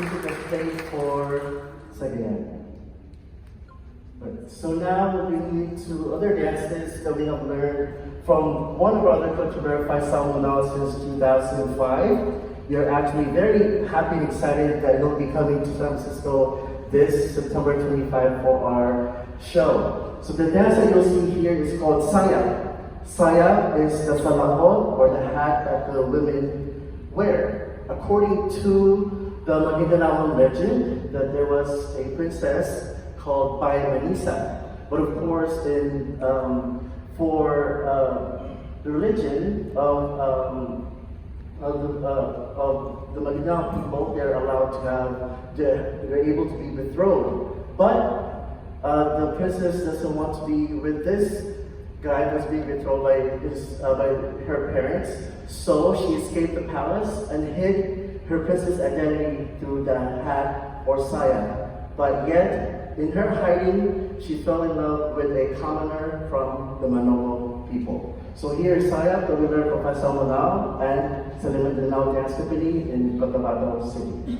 music was played for Sagayan. So now we're moving to other dances that we have learned from one of our other culture verified Salmonal since 2005. We are actually very happy and excited that he'll be coming to San Francisco this September 25 for our show. So the dance that you'll see here is called Saya. Saya is the salakot or the hat that the women wear. According to the Maguindanao legend, that there was a princess called Bayan Manisa. But of course, for the religion of the Maguindanao people, they're allowed to have, they're able to be betrothed. But the princess doesn't want to be with this guy who's being betrothed by her parents. So she escaped the palace and hid her princess identity through the hat or saya. But yet, in her hiding, she fell in love with a commoner from the Manolo people. So here is Saya, the winner of Professor Manao and Saliman Danao Dance Company in Cotabato City.